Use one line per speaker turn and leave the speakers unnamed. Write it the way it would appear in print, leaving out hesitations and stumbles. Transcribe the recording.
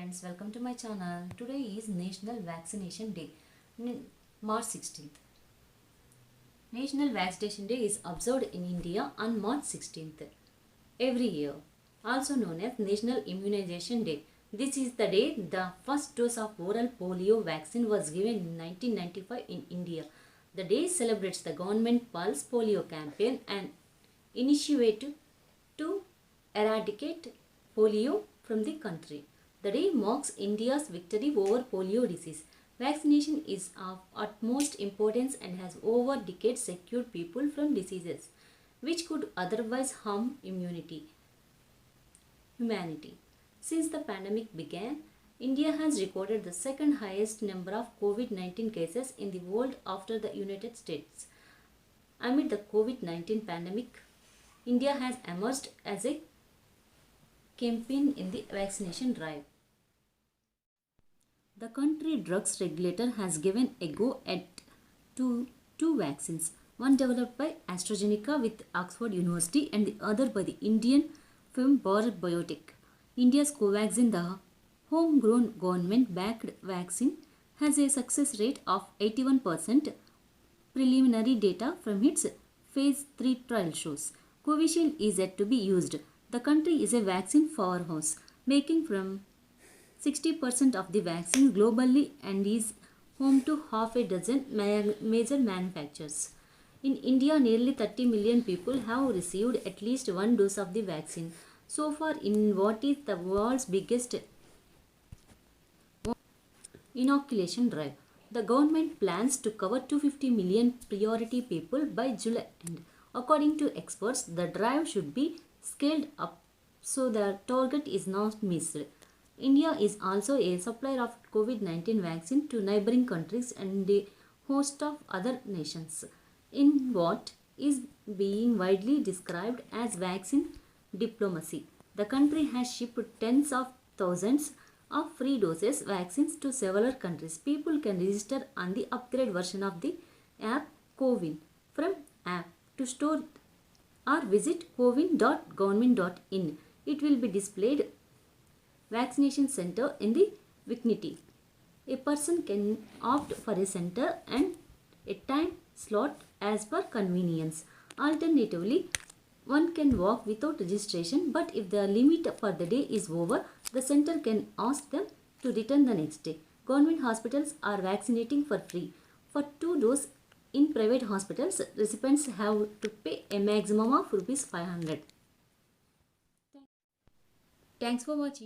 friends, welcome to my channel. Today is National Vaccination Day, March 16th. National Vaccination Day is observed in India on March 16th every year, also known as National Immunization Day. This is the day the first dose of oral polio vaccine was given in 1995 in India. The day celebrates the government Pulse Polio campaign and initiative to eradicate polio from the country. The day marks India's victory over polio disease. Vaccination is of utmost importance and has over decades secured people from diseases which could otherwise harm humanity. Since the pandemic began, India has recorded the second highest number of COVID-19 cases in the world after the United States. Amid the COVID-19 pandemic, India has emerged as a champion in the vaccination drive. The country drugs regulator has given a go at two vaccines, one developed by AstraZeneca with Oxford University and the other by the Indian firm Bharat Biotech. India's Covaxin, the homegrown government-backed vaccine, has a success rate of 81%. Preliminary data from its phase 3 trial shows. Covishield is yet to be used. The country is a vaccine powerhouse, making from 60% of the vaccines globally and is home to half a dozen major manufacturers. In India, nearly 30 million people have received at least one dose of the vaccine so far in what is the world's biggest inoculation drive. The government plans to cover 250 million priority people by July end. According to experts, the drive should be scaled up so the target is not missed. India is also a supplier of COVID-19 vaccine to neighboring countries and a host of other nations in what is being widely described as vaccine diplomacy. The country has shipped tens of thousands of free doses vaccines to several countries. People can register on the upgrade version of the app Cowin from app to store or visit cowin.government.in. It will be displayed vaccination center in the vicinity. A person can opt for a center and a time slot as per convenience. Alternatively, one can walk without registration, but if the limit for the day is over, the center can ask them to return the next day. Government hospitals are vaccinating for free. For 2 doses in private hospitals, recipients have to pay a maximum of Rs 500. Thanks for watching.